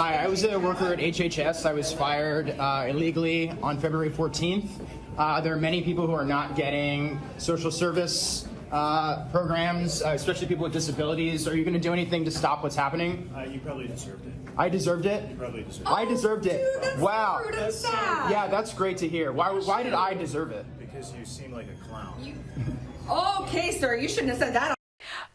Hi, I was a worker at HHS. I was fired illegally on February 14th. There are many people who are not getting social service programs, especially people with disabilities. Are you going to do anything to stop what's happening? You probably deserved it. I deserved it? You probably deserved it. I deserved it. Dude, wow. That's sad. Yeah, that's great to hear. Why did I deserve it? Because you seem like a clown. Okay, sir, you shouldn't have said that.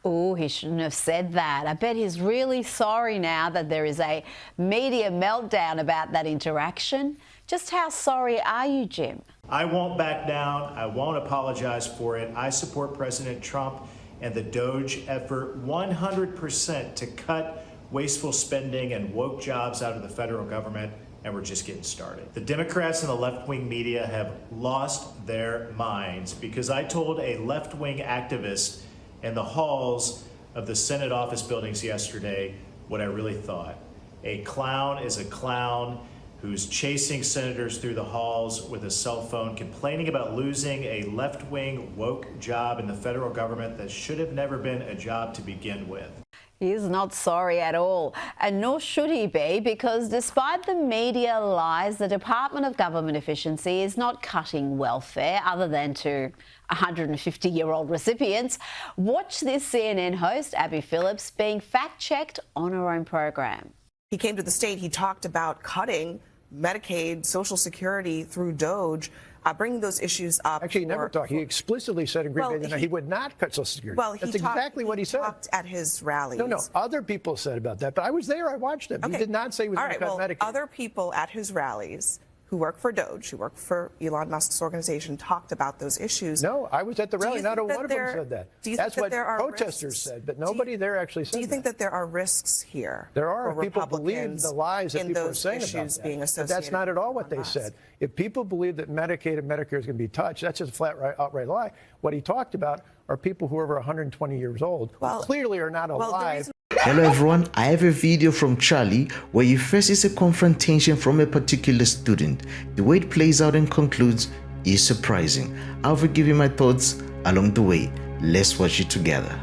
Oh, he shouldn't have said that. I bet he's really sorry now that there is a media meltdown about that interaction. Just how sorry are you, Jim? I won't back down. I won't apologize for it. I support President Trump and the Doge effort 100% to cut wasteful spending and woke jobs out of the federal government, and we're just getting started. The Democrats and the left-wing media have lost their minds because I told a left-wing activist in the halls of the Senate office buildings yesterday what I really thought. A clown is a clown who's chasing senators through the halls with a cell phone, complaining about losing a left-wing woke job in the federal government that should have never been a job to begin with. He is not sorry at all, and nor should he be, because despite the media lies, the Department of Government Efficiency is not cutting welfare other than to 150-year-old recipients. Watch this CNN host, Abby Phillips, being fact-checked on her own program. He came to the state, he talked about cutting Medicaid, Social Security through Doge, bringing those issues up. Actually, he never talked. He explicitly said in Green Bay that he would not cut Social Security. Well, that's exactly what he said. Talked at his rallies. No, other people said about that, but I was there. I watched him. Okay. He did not say he was going to cut Medicaid. Other people at his rallies who work for Doge, who work for Elon Musk's organization, talked about those issues. No, I was at the rally. Not a one of them said that. That's what protesters said, but nobody there actually said that. Do you think that there are risks here? There are. People believe the lies that people are saying about that. But that's not at all what they said. If people believe that Medicaid and Medicare is going to be touched, that's just a flat, outright lie. What he talked about are people who are over 120 years old, who clearly are not alive. Hello everyone, I have a video from Charlie where he faces a confrontation from a particular student. The way it plays out and concludes is surprising. I'll give you my thoughts along the way. Let's watch it together.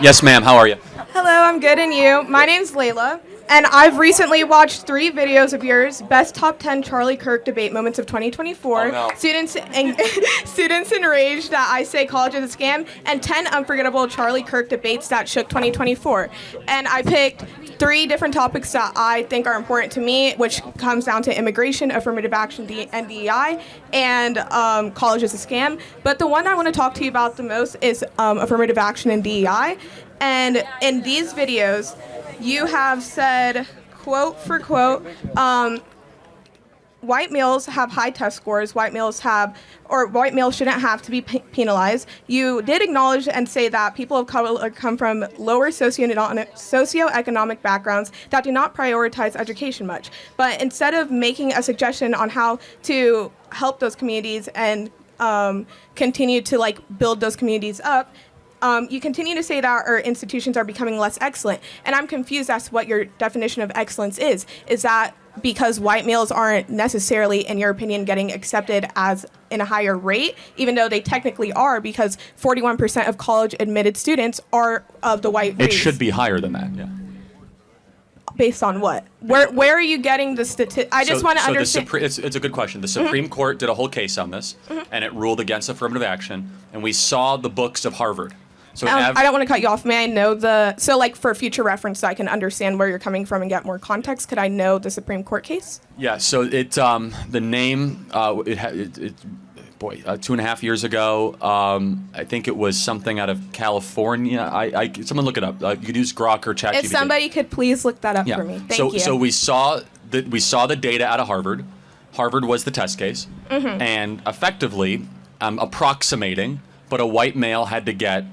Yes ma'am, how are you? Hello, I'm good, and you? My name's Layla, and I've recently watched 3 videos of yours, Best Top 10 Charlie Kirk Debate Moments of 2024, Students Enraged that I Say College is a Scam, and 10 Unforgettable Charlie Kirk Debates that shook 2024. And I picked 3 different topics that I think are important to me, which comes down to immigration, affirmative action, and DEI, and college is a scam. But the one I want to talk to you about the most is affirmative action and DEI. And in these videos, you have said, quote for quote, white males have high test scores, white males shouldn't have to be penalized. You did acknowledge and say that people of color come from lower socioeconomic backgrounds that do not prioritize education much. But instead of making a suggestion on how to help those communities and continue to build those communities up, you continue to say that our institutions are becoming less excellent. And I'm confused as to what your definition of excellence is. Is that because white males aren't necessarily, in your opinion, getting accepted as in a higher rate, even though they technically are, because 41% of college admitted students are of the white race? It should be higher than that, yeah. Based on what? Where are you getting the statistics? I just want to understand. It's a good question. The Supreme Court did a whole case on this, and it ruled against affirmative action, and we saw the books of Harvard. So I don't want to cut you off. May I know for future reference so I can understand where you're coming from and get more context, could I know the Supreme Court case? Yeah, so the name, 2.5 years ago, I think it was something out of California. Someone look it up. You could use Grok or ChatGPT. If somebody could please look that up for me. Thank you. So we saw the data out of Harvard. Harvard was the test case, and effectively approximating, but a white male had to get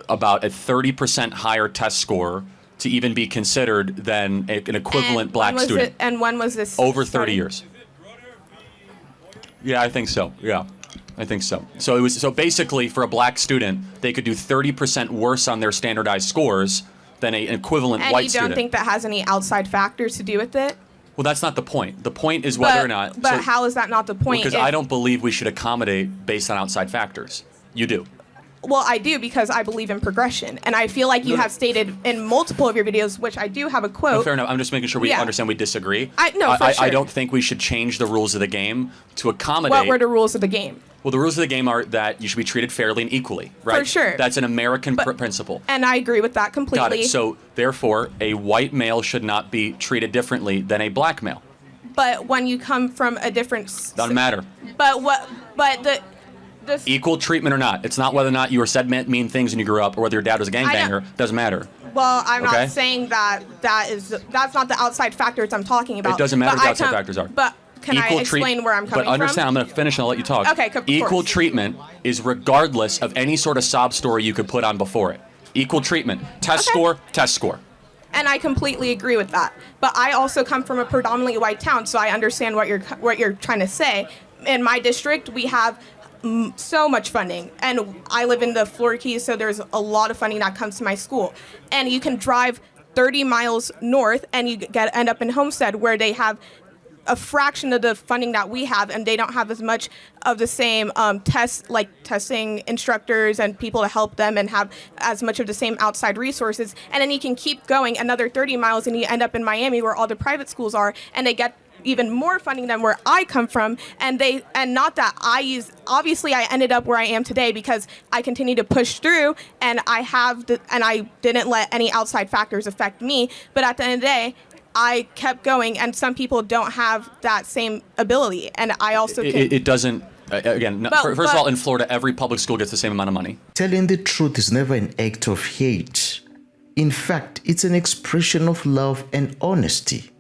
about a 30% higher test score to even be considered than an equivalent black student. And when was this? Over 30 years. Yeah, I think so. Yeah, I think so. So basically, for a black student, they could do 30% worse on their standardized scores than an equivalent white student. And you don't think that has any outside factors to do with it? Well, that's not the point. The point is whether or not. But how is that not the point? Because I don't believe we should accommodate based on outside factors. You do. Well, I do because I believe in progression. And I feel like you have stated in multiple of your videos, which I do have a quote. No, fair enough. I'm just making sure we understand we disagree. I don't think we should change the rules of the game to accommodate. What were the rules of the game? Well, the rules of the game are that you should be treated fairly and equally, right? For sure. That's an American principle. And I agree with that completely. Got it. So, therefore, a white male should not be treated differently than a black male. But when you come from a different... Doesn't matter. Equal treatment or not. It's not whether or not you were said mean things when you grew up or whether your dad was a gangbanger. Doesn't matter. Well, I'm not saying that's not the outside factors I'm talking about. It doesn't matter what the outside factors are. But can I explain where I'm coming from? But understand, I'm going to finish and I'll let you talk. Okay, of Equal course. treatment is regardless of any sort of sob story you could put on before it. Equal treatment. Test score. And I completely agree with that. But I also come from a predominantly white town, so I understand what you're trying to say. In my district, we have so much funding, and I live in the Florida Keys, so there's a lot of funding that comes to my school. And you can drive 30 miles north, and you end up in Homestead, where they have a fraction of the funding that we have, and they don't have as much of the same testing instructors and people to help them, and have as much of the same outside resources. And then you can keep going another 30 miles, and you end up in Miami, where all the private schools are, and they get even more funding than where I come from. Obviously I ended up where I am today because I continue to push through, and I didn't let any outside factors affect me. But at the end of the day, I kept going, and some people don't have that same ability. And I also it doesn't. Again, first of all, in Florida, every public school gets the same amount of money. Telling the truth is never an act of hate. In fact, it's an expression of love and honesty.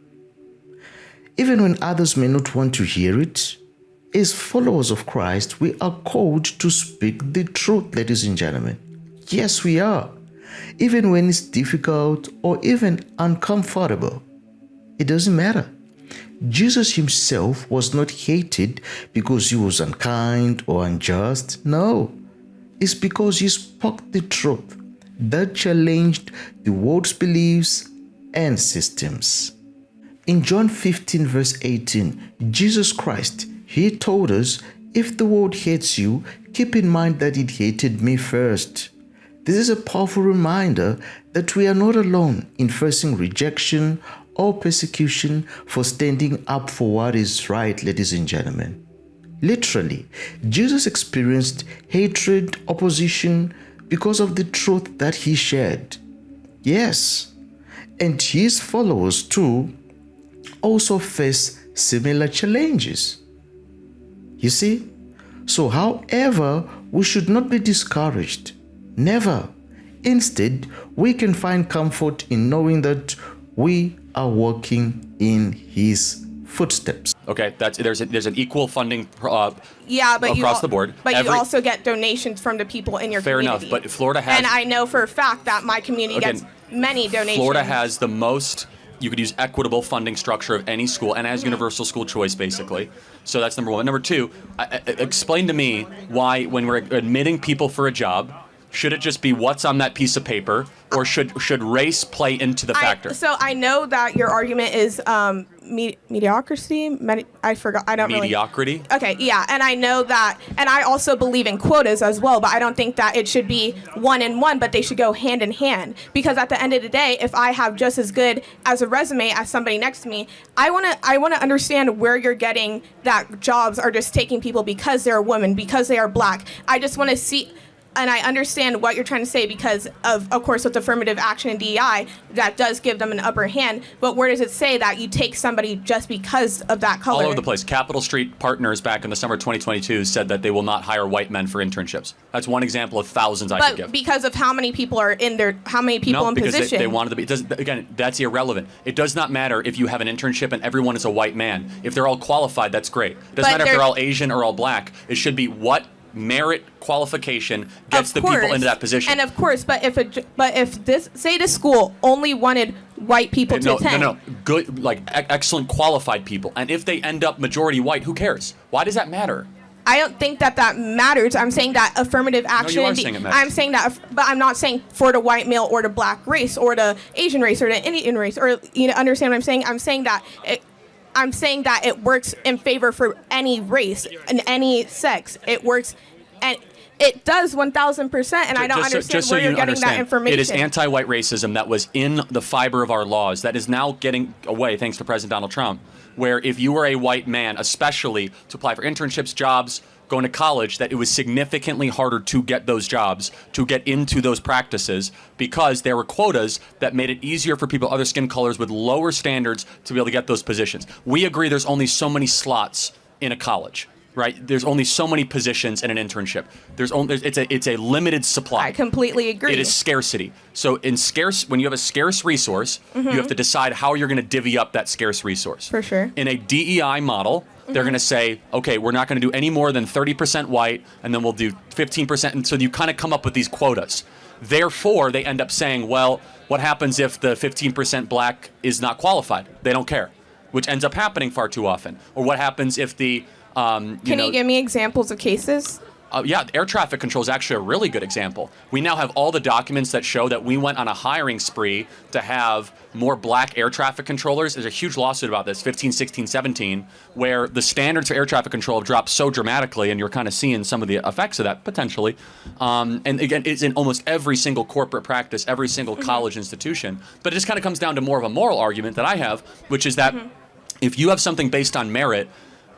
Even when others may not want to hear it, as followers of Christ, we are called to speak the truth, ladies and gentlemen. Yes, we are. Even when it's difficult or even uncomfortable. It doesn't matter. Jesus himself was not hated because he was unkind or unjust. No, it's because he spoke the truth that challenged the world's beliefs and systems. In John 15 verse 18, Jesus Christ, he told us, if the world hates you, keep in mind that it hated me first. This is a powerful reminder that we are not alone in facing rejection or persecution for standing up for what is right, ladies and gentlemen. Literally, Jesus experienced hatred, opposition because of the truth that he shared. Yes, and his followers too also face similar challenges. You see? So, however, we should not be discouraged. Never. Instead, we can find comfort in knowing that we are walking in his footsteps. Okay, there's an equal funding across the board. But you also get donations from the people in your community. Fair enough, but Florida has... And I know for a fact that my community gets many donations. Florida has the most... You could use equitable funding structure of any school, and has universal school choice, basically. So that's number one. Number two, explain to me why, when we're admitting people for a job, should it just be what's on that piece of paper, or should race play into the factor? So I know that your argument is mediocrity. I forgot. I don't mediocrity. Really. Okay, yeah, and I know that, and I also believe in quotas as well. But I don't think that it should be one and one, but they should go hand in hand. Because at the end of the day, if I have just as good as a resume as somebody next to me, I wanna understand where you're getting that jobs are just taking people because they're a woman, because they are black. I just want to see. And I understand what you're trying to say because of course, with affirmative action and DEI, that does give them an upper hand. But where does it say that you take somebody just because of that color? All over the place. Capitol Street Partners back in the summer of 2022 said that they will not hire white men for internships. That's one example of thousands I could give. But because of how many people are in there, how many people in position? No, because they wanted to be. Again, that's irrelevant. It does not matter if you have an internship and everyone is a white man. If they're all qualified, that's great. It doesn't matter if they're all Asian or all black. It should be what merit qualification gets the people into that position. And of course, but if this school only wanted white people to attend. No, good, excellent qualified people. And if they end up majority white, who cares? Why does that matter? I don't think that matters. I'm saying that affirmative action. No, you are saying it matters. I'm saying that, but I'm not saying for the white male or the black race or the Asian race or the Indian race, or understand what I'm saying? I'm saying that it works in favor for any race and any sex. It works, and It does 1,000%, and I don't understand where you're getting that information. It is anti-white racism that was in the fiber of our laws that is now getting away thanks to President Donald Trump, where if you were a white man, especially to apply for internships, jobs, going to college, that it was significantly harder to get those jobs, to get into those practices, because there were quotas that made it easier for people of other skin colors with lower standards to be able to get those positions. We agree there's only so many slots in a college. Right? There's only so many positions in an internship. It's a limited supply. I completely agree. It is scarcity. So when you have a scarce resource, you have to decide how you're going to divvy up that scarce resource. For sure. In a DEI model, they're going to say, okay, we're not going to do any more than 30% white, and then we'll do 15%. And so you kind of come up with these quotas. Therefore, they end up saying, well, what happens if the 15% black is not qualified? They don't care, which ends up happening far too often. Or what happens if the Can you give me examples of cases? Yeah, air traffic control is actually a really good example. We now have all the documents that show that we went on a hiring spree to have more black air traffic controllers. There's a huge lawsuit about this, 15, 16, 17, where the standards for air traffic control have dropped so dramatically, and you're kind of seeing some of the effects of that potentially. And again, it's in almost every single corporate practice, every single college institution. But it just kind of comes down to more of a moral argument that I have, which is that if you have something based on merit,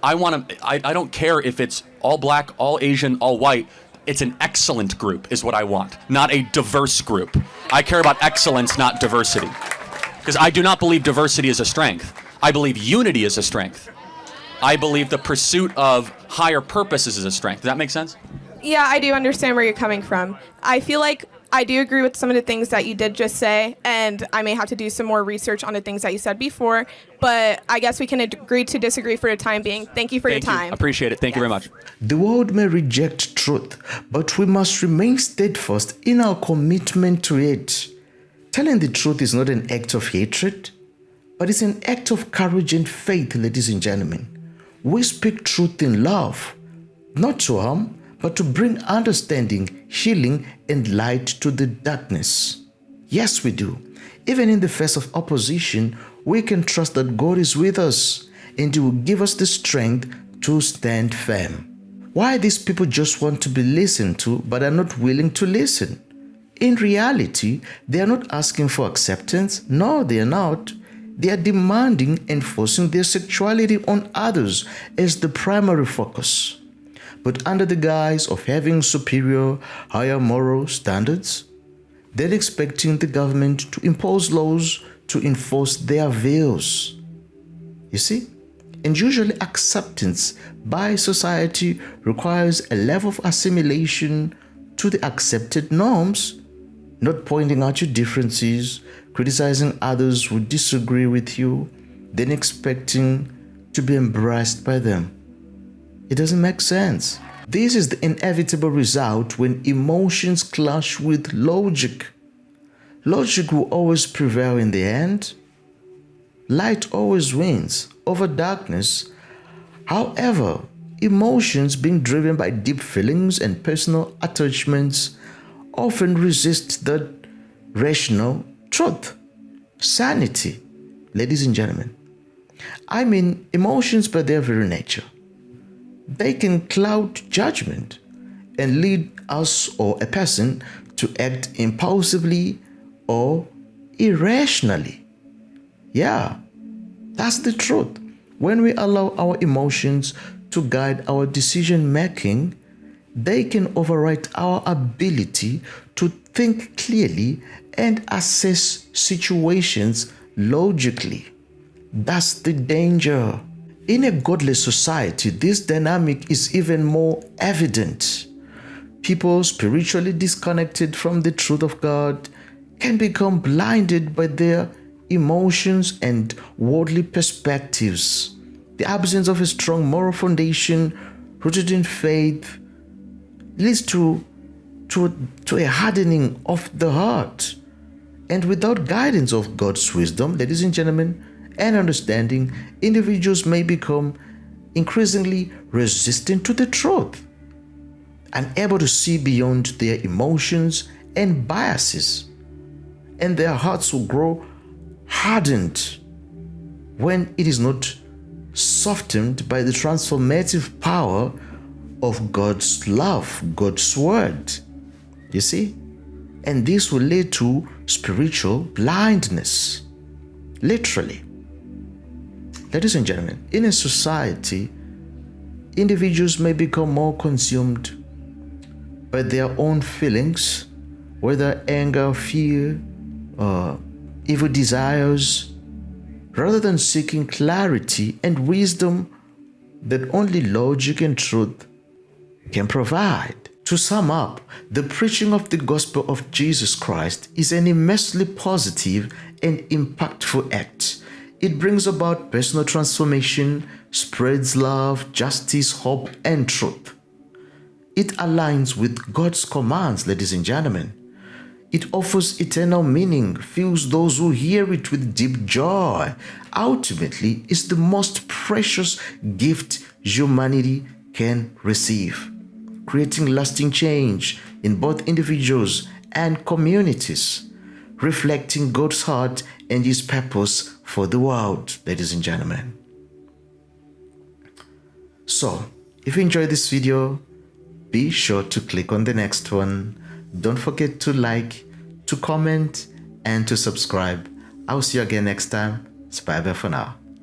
I don't care if it's all black, all Asian, all white. It's an excellent group is what I want, not a diverse group. I care about excellence, not diversity. Because I do not believe diversity is a strength. I believe unity is a strength. I believe the pursuit of higher purposes is a strength. Does that make sense? Yeah, I do understand where you're coming from. I feel like I do agree with some of the things that you did just say, and I may have to do some more research on the things that you said before, but I guess we can agree to disagree for the time being. Thank you for your time. Appreciate it. Thank you very much. The world may reject truth, but we must remain steadfast in our commitment to it. Telling the truth is not an act of hatred, but it's an act of courage and faith, ladies and gentlemen. We speak truth in love, not to harm, but to bring understanding, healing, and light to the darkness. Yes, we do. Even in the face of opposition, we can trust that God is with us and He will give us the strength to stand firm. Why these people just want to be listened to but are not willing to listen? In reality, they are not asking for acceptance. No, they are not. They are demanding and forcing their sexuality on others as the primary focus. But under the guise of having superior, higher moral standards, they're expecting the government to impose laws to enforce their views. You see? And usually acceptance by society requires a level of assimilation to the accepted norms, not pointing out your differences, criticizing others who disagree with you, then expecting to be embraced by them. It doesn't make sense. This is the inevitable result when emotions clash with logic. Logic will always prevail in the end. Light always wins over darkness. However, emotions being driven by deep feelings and personal attachments often resist the rational truth. Sanity, ladies and gentlemen. I mean, emotions by their very nature. They can cloud judgment and lead us or a person to act impulsively or irrationally. Yeah, that's the truth. When we allow our emotions to guide our decision making, they can override our ability to think clearly and assess situations logically. That's the danger. In a godless society, this dynamic is even more evident. People spiritually disconnected from the truth of God can become blinded by their emotions and worldly perspectives. The absence of a strong moral foundation rooted in faith leads to a hardening of the heart. And without guidance of God's wisdom, ladies and gentlemen, and understanding, individuals may become increasingly resistant to the truth, unable to see beyond their emotions and biases, and their hearts will grow hardened when it is not softened by the transformative power of God's love, God's word. You see? And this will lead to spiritual blindness. Literally. Ladies and gentlemen, in a society, individuals may become more consumed by their own feelings, whether anger, fear, or evil desires, rather than seeking clarity and wisdom that only logic and truth can provide. To sum up, the preaching of the gospel of Jesus Christ is an immensely positive and impactful act. It brings about personal transformation, spreads love, justice, hope, and truth. It aligns with God's commands, ladies and gentlemen. It offers eternal meaning, fills those who hear it with deep joy. Ultimately, it's the most precious gift humanity can receive, creating lasting change in both individuals and communities, reflecting God's heart and His purpose for the world, ladies and gentlemen. So, if you enjoyed this video, be sure to click on the next one. Don't forget to like, to comment, and to subscribe. I'll see you again next time. Bye bye for now.